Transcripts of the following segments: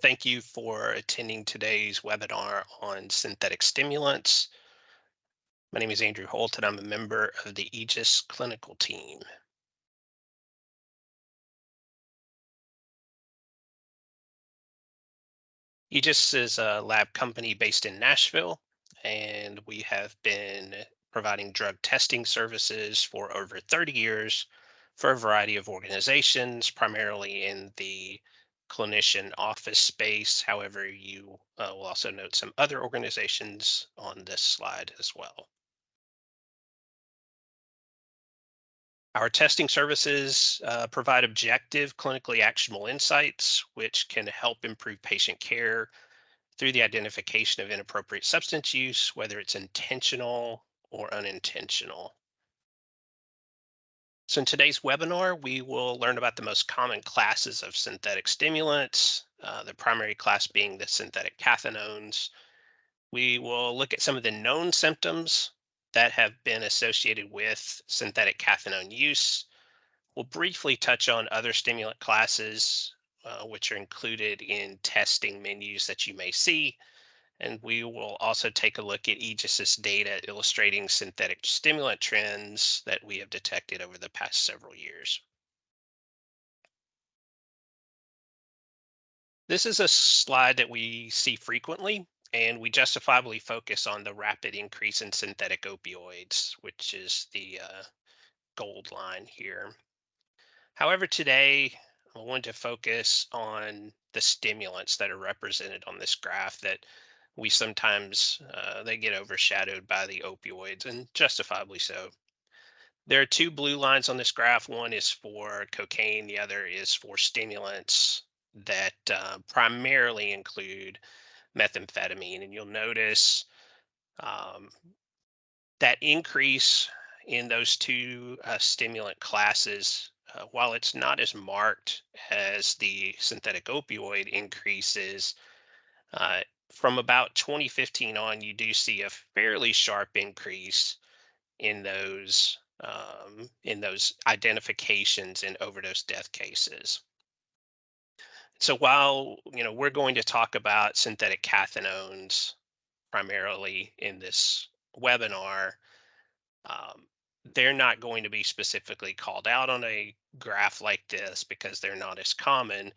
Thank you for attending today's webinar on synthetic stimulants. My name is Andrew Holt, and I'm a member of the Aegis clinical team. Aegis is a lab company based in Nashville, and we have been providing drug testing services for over 30 years for a variety of organizations, primarily in the clinician office space. However, you will also note some other organizations on this slide as well. Our testing services provide objective, clinically actionable insights, which can help improve patient care through the identification of inappropriate substance use, whether it's intentional or unintentional. So, in today's webinar, we will learn about the most common classes of synthetic stimulants, the primary class being the synthetic cathinones. We will look at some of the known symptoms that have been associated with synthetic cathinone use. We'll briefly touch on other stimulant classes, which are included in testing menus that you may see. And we will also take a look at Aegis's data illustrating synthetic stimulant trends that we have detected over the past several years. This is a slide that we see frequently, and we justifiably focus on the rapid increase in synthetic opioids, which is the gold line here. However, today I want to focus on the stimulants that are represented on this graph that we sometimes they get overshadowed by the opioids, and justifiably so. There are two blue lines on this graph. One is for cocaine, the other is for stimulants that primarily include methamphetamine. And you'll notice um, that increase in those two stimulant classes, while it's not as marked as the synthetic opioid increases, uh, from about 2015 on, you do see a fairly sharp increase in those identifications in overdose death cases. So while we're going to talk about synthetic cathinones primarily in this webinar, um, they're not going to be specifically called out on a graph like this because they're not as common.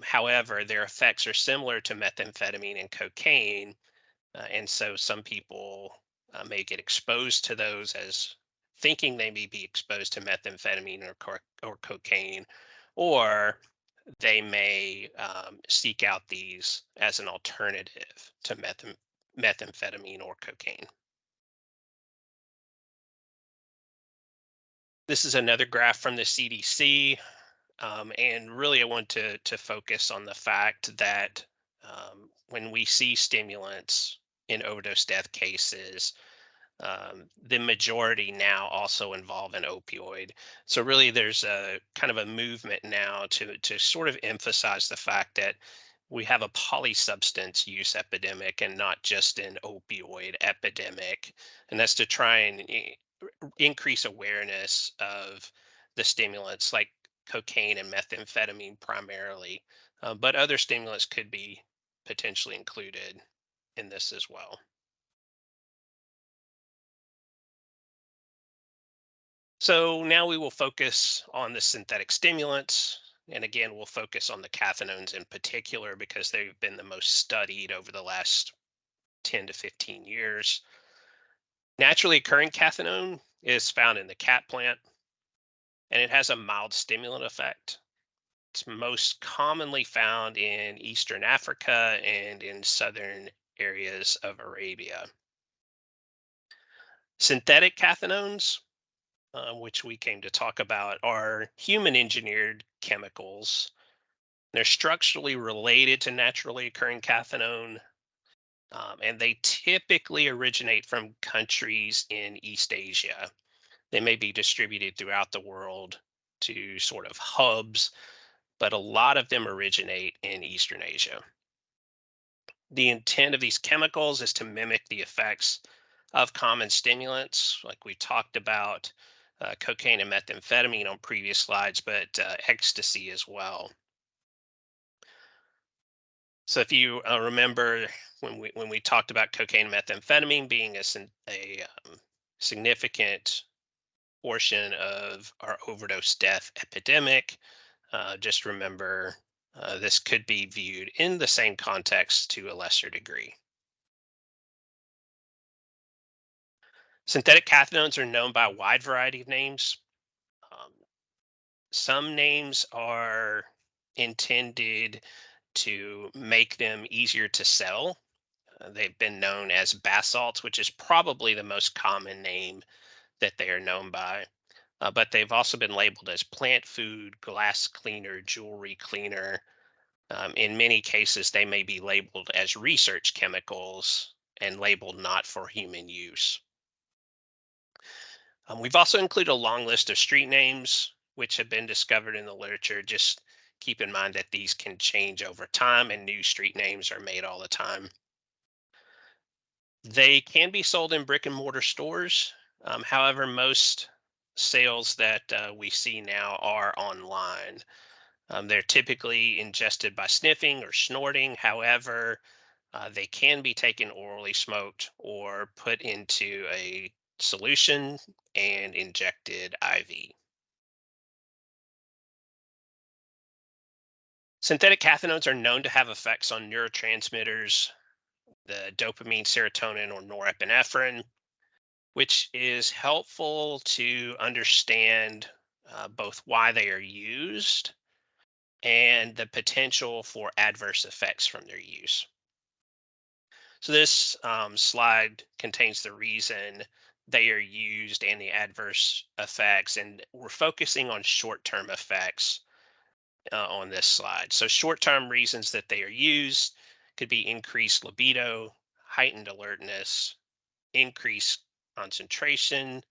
However, their effects are similar to methamphetamine and cocaine, and so some people may get exposed to those as thinking they may be exposed to methamphetamine or cocaine, or they may seek out these as an alternative to methamphetamine or cocaine. This is another graph from the CDC, and really I want to focus on the fact that when we see stimulants in overdose death cases, the majority now also involve an opioid. So really, there's a kind of a movement now to sort of emphasize the fact that we have a polysubstance use epidemic and not just an opioid epidemic, and that's to try and increase awareness of the stimulants like cocaine and methamphetamine primarily, but other stimulants could be potentially included in this as well. So now we will focus on the synthetic stimulants. And again, we'll focus on the cathinones in particular because they've been the most studied over the last 10 to 15 years. Naturally occurring cathinone is found in the cat plant, and it has a mild stimulant effect. It's most commonly found in Eastern Africa and in southern areas of Arabia. Synthetic cathinones, which we came to talk about, are human engineered chemicals. They're structurally related to naturally occurring cathinone, and they typically originate from countries in East Asia. They may be distributed throughout the world to sort of hubs, but a lot of them originate in Eastern Asia. The intent of these chemicals is to mimic the effects of common stimulants, like we talked about cocaine and methamphetamine on previous slides, but ecstasy as well. So if you remember when we talked about cocaine and methamphetamine being a significant portion of our overdose death epidemic, just remember this could be viewed in the same context to a lesser degree. Synthetic cathinones are known by a wide variety of names. Um, some names are intended to make them easier to sell. They've been known as basalts, which is probably the most common name that they are known by. But they've also been labeled as plant food, glass cleaner, jewelry cleaner. In many cases, they may be labeled as research chemicals and labeled not for human use. We've also included a long list of street names which have been discovered in the literature. Just keep in mind that these can change over time and new street names are made all the time. They can be sold in brick and mortar stores. However, most sales that we see now are online. They're typically ingested by sniffing or snorting. However, they can be taken orally smoked or put into a solution and injected IV. Synthetic cathinones are known to have effects on neurotransmitters, the dopamine, serotonin, or norepinephrine, which is helpful to understand both why they are used and the potential for adverse effects from their use. So, this slide contains the reason they are used and the adverse effects, and we're focusing on short term effects on this slide. So, short term reasons that they are used could be increased libido, heightened alertness, increased concentration,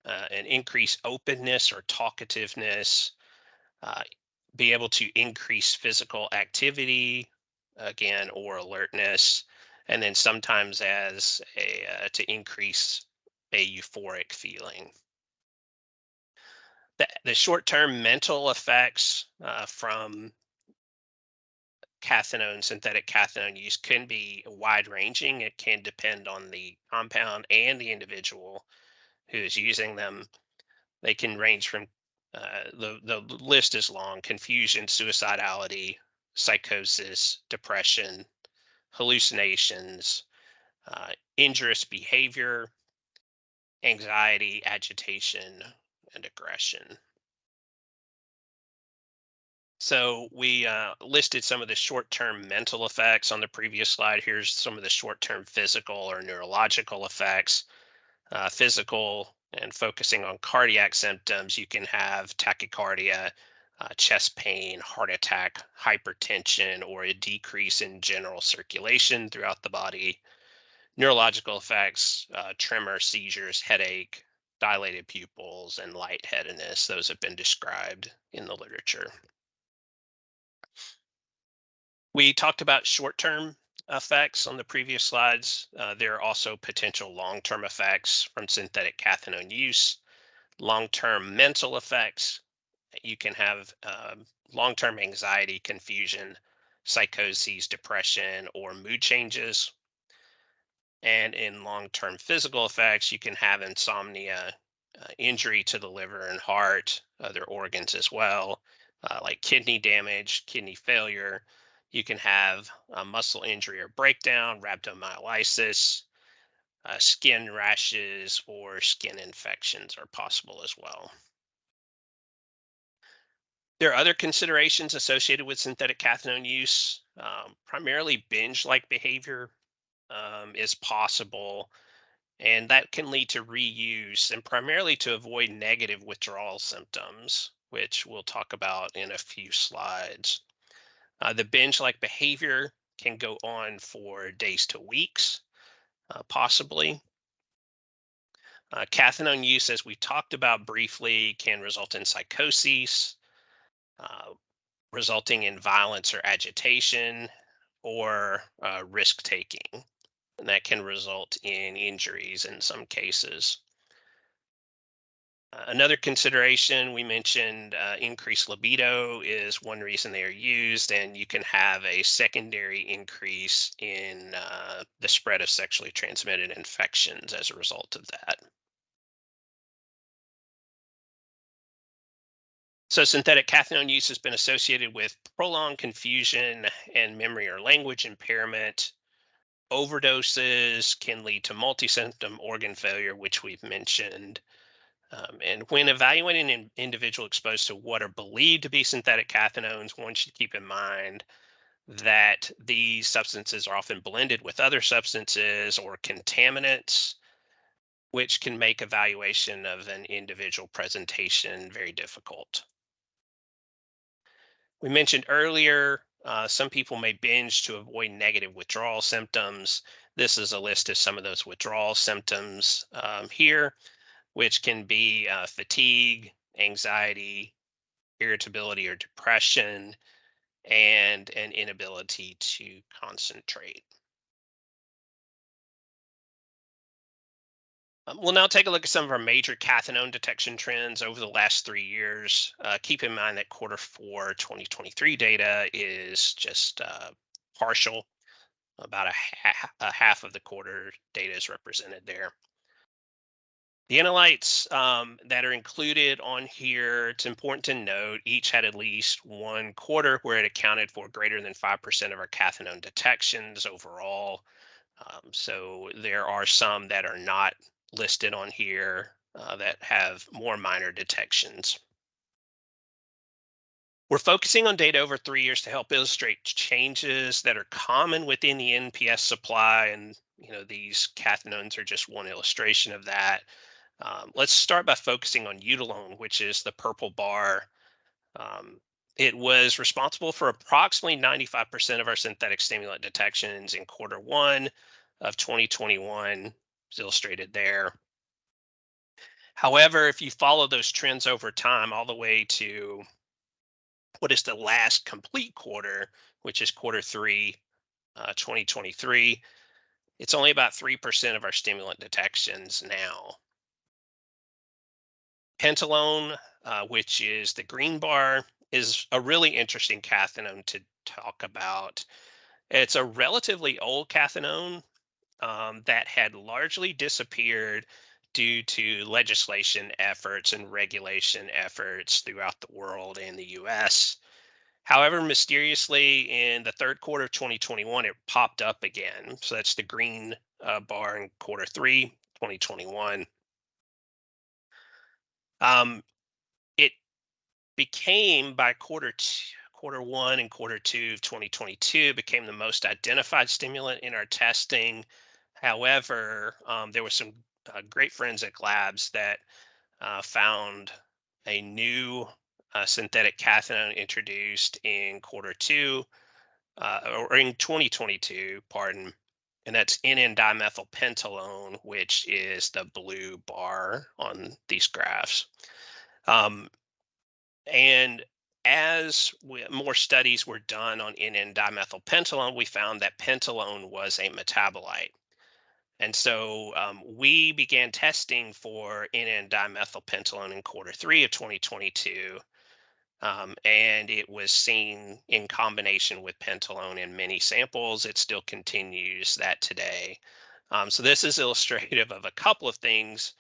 an increased openness or talkativeness, uh, be able to increase physical activity, again, or alertness, and then sometimes as a to increase a euphoric feeling. The short-term mental effects from cathinone, synthetic cathinone use can be wide-ranging. It can depend on the compound and the individual who is using them. They can range from the list is long: confusion, suicidality, psychosis, depression, hallucinations, injurious behavior, anxiety, agitation, and aggression. So we listed some of the short-term mental effects on the previous slide. Here's some of the short-term physical or neurological effects. Physical and focusing on cardiac symptoms, you can have tachycardia, chest pain, heart attack, hypertension, or a decrease in general circulation throughout the body. Neurological effects, tremor, seizures, headache, dilated pupils, and lightheadedness. Those have been described in the literature. We talked about short term effects on the previous slides. There are also potential long term effects from synthetic cathinone use. Long term mental effects, you can have long term anxiety, confusion, psychoses, depression, or mood changes. And in long term physical effects, you can have insomnia, injury to the liver and heart, other organs as well, like kidney damage, kidney failure. You can have muscle injury or breakdown, rhabdomyolysis, skin rashes, or skin infections are possible as well. There are other considerations associated with synthetic cathinone use. Primarily, binge like behavior is possible, and that can lead to reuse and primarily to avoid negative withdrawal symptoms, which we'll talk about in a few slides. The binge like behavior can go on for days to weeks, possibly. Cathinone use, as we talked about briefly, can result in psychosis, uh, resulting in violence or agitation, or risk taking. And that can result in injuries in some cases. Another consideration we mentioned, increased libido is one reason they are used, and you can have a secondary increase in the spread of sexually transmitted infections as a result of that. So, synthetic cathinone use has been associated with prolonged confusion and memory or language impairment. Overdoses can lead to multi-symptom organ failure, which we've mentioned. And when evaluating an individual exposed to what are believed to be synthetic cathinones, one should keep in mind that these substances are often blended with other substances or contaminants, which can make evaluation of an individual presentation very difficult. We mentioned earlier, some people may binge to avoid negative withdrawal symptoms. This is a list of some of those withdrawal symptoms here, which can be fatigue, anxiety, irritability or depression, and an inability to concentrate. We'll now take a look at some of our major cathinone detection trends over the last 3 years. Keep in mind that quarter four 2023 data is just partial. About a half of the quarter data is represented there. The analytes that are included on here, it's important to note, each had at least one quarter where it accounted for greater than 5% of our cathinone detections overall. So there are some that are not listed on here that have more minor detections. We're focusing on data over 3 years to help illustrate changes that are common within the NPS supply, and these cathinones are just one illustration of that. Let's start by focusing on Utilone, which is the purple bar. Um, it was responsible for approximately 95% of our synthetic stimulant detections in quarter one of 2021, is illustrated there. However, if you follow those trends over time, all the way to what is the last complete quarter, which is quarter three, 2023, it's only about 3% of our stimulant detections now. Pentalone, which is the green bar, is a really interesting cathinone to talk about. It's a relatively old cathinone that had largely disappeared due to legislation efforts and regulation efforts throughout the world and the US. However, mysteriously, in the third quarter of 2021, it popped up again. So that's the green bar in quarter three, 2021. Um, it became by quarter one and quarter two of 2022 became the most identified stimulant in our testing. However, there were some great forensic labs that found a new synthetic cathinone introduced in quarter two, or in 2022, pardon, and that's N-dimethylpentalone, which is the blue bar on these graphs. Um, and as more studies were done on N-dimethylpentalone, we found that pentalone was a metabolite. And so we began testing for N-dimethylpentalone in quarter three of 2022. And it was seen in combination with pentalone in many samples. It still continues that today. So this is illustrative of a couple of things.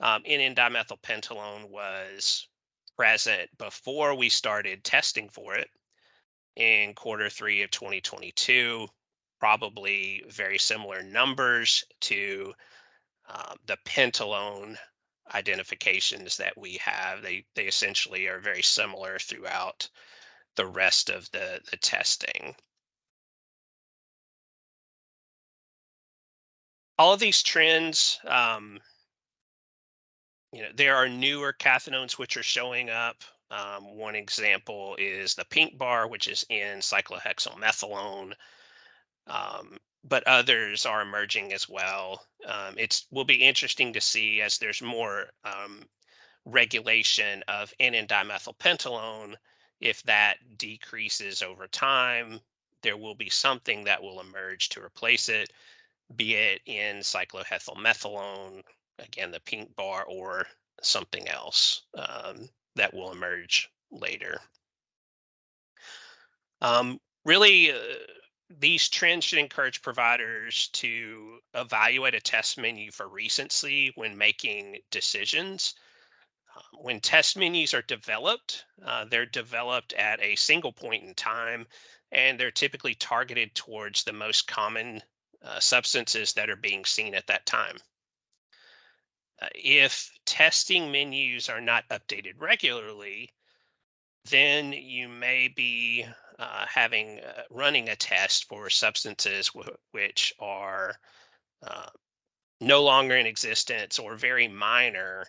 N-dimethylpentalone was present before we started testing for it in quarter three of 2022, probably very similar numbers to the pentalone identifications that we have. They essentially are very similar throughout the rest of the testing. All of these trends, there are newer cathinones which are showing up. One example is the pink bar, which is in cyclohexylmethanone, but others are emerging as well. It's will be interesting to see as there's more regulation of N-dimethylpentalone. If that decreases over time, there will be something that will emerge to replace it, be it in cyclohexylmethanone, again, the pink bar, or something else that will emerge later. Really, these trends should encourage providers to evaluate a test menu for recency when making decisions. When test menus are developed, they're developed at a single point in time, and they're typically targeted towards the most common substances that are being seen at that time. If testing menus are not updated regularly, then you may be having running a test for substances which are uh, no longer in existence or very minor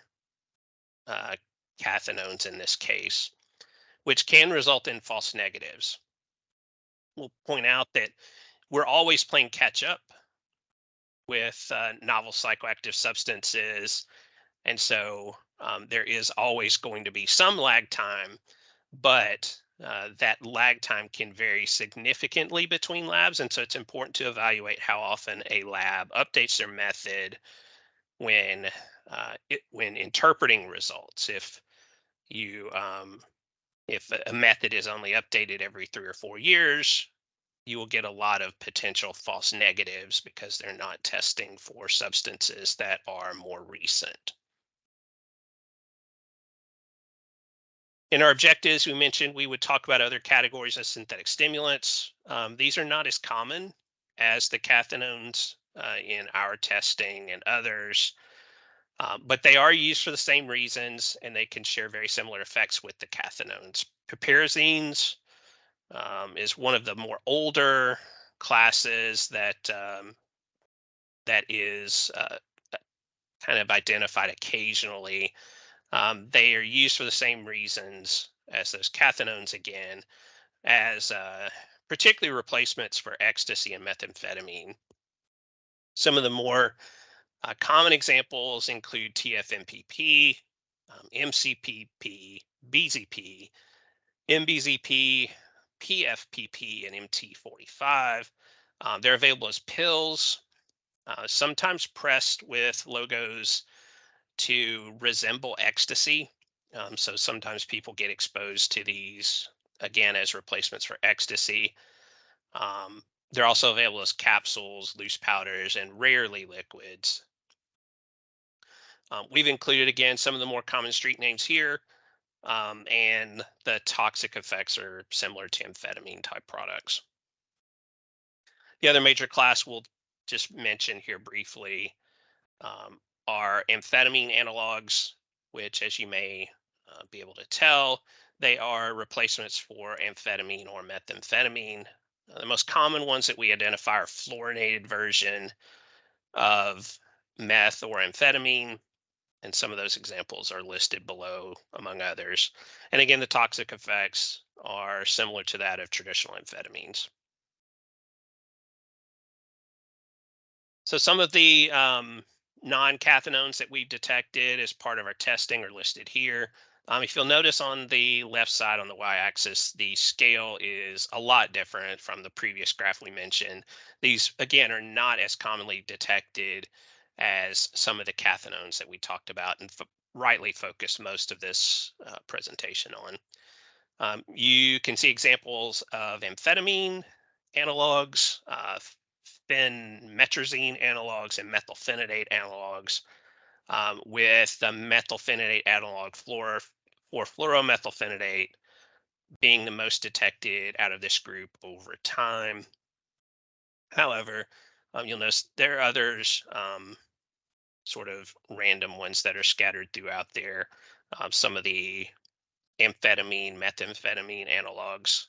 uh, cathinones in this case, which can result in false negatives. We'll point out that we're always playing catch up with novel psychoactive substances. And so there is always going to be some lag time, but that lag time can vary significantly between labs. And so it's important to evaluate how often a lab updates their method when when interpreting results. You if a method is only updated every 3 or 4 years, you will get a lot of potential false negatives because they're not testing for substances that are more recent. In our objectives, we mentioned we would talk about other categories of synthetic stimulants. These are not as common as the cathinones in our testing and others, but they are used for the same reasons and they can share very similar effects with the cathinones. Piperazines is one of the more older classes that is kind of identified occasionally. They are used for the same reasons as those cathinones again, as particularly replacements for ecstasy and methamphetamine. Some of the more common examples include TFMPP, MCPP, BZP, MBZP, PFPP, and MT45. They're available as pills, sometimes pressed with logos to resemble ecstasy. So sometimes people get exposed to these again as replacements for ecstasy. Um, they're also available as capsules, loose powders, and rarely liquids. We've included again some of the more common street names here, and the toxic effects are similar to amphetamine type products. The other major class we'll just mention here briefly um, are amphetamine analogs, which, as you may be able to tell, they are replacements for amphetamine or methamphetamine. The most common ones that we identify are fluorinated version of meth or amphetamine, and some of those examples are listed below, among others. And again, the toxic effects are similar to that of traditional amphetamines. So some of the non-cathinones that we've detected as part of our testing are listed here. If you'll notice on the left side on the y-axis, the scale is a lot different from the previous graph we mentioned. These, again, are not as commonly detected as some of the cathinones that we talked about and rightly focused most of this presentation on. You can see examples of amphetamine analogs, phenmetrazine analogs, and methylphenidate analogs, with the methylphenidate analog or fluoromethylphenidate being the most detected out of this group over time. However, you'll notice there are others, sort of random ones that are scattered throughout there. Some of the amphetamine, methamphetamine analogs,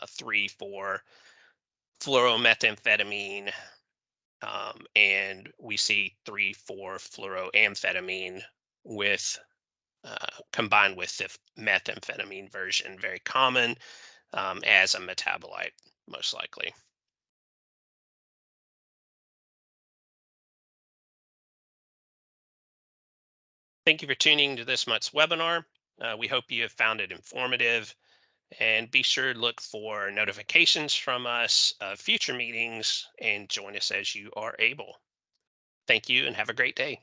3, 4 fluoromethamphetamine, and we see 3, 4 fluoroamphetamine with combined with the methamphetamine version, very common as a metabolite, most likely. Thank you for tuning to this month's webinar. We hope you have found it informative, and be sure to look for notifications from us of future meetings and join us as you are able. Thank you and have a great day.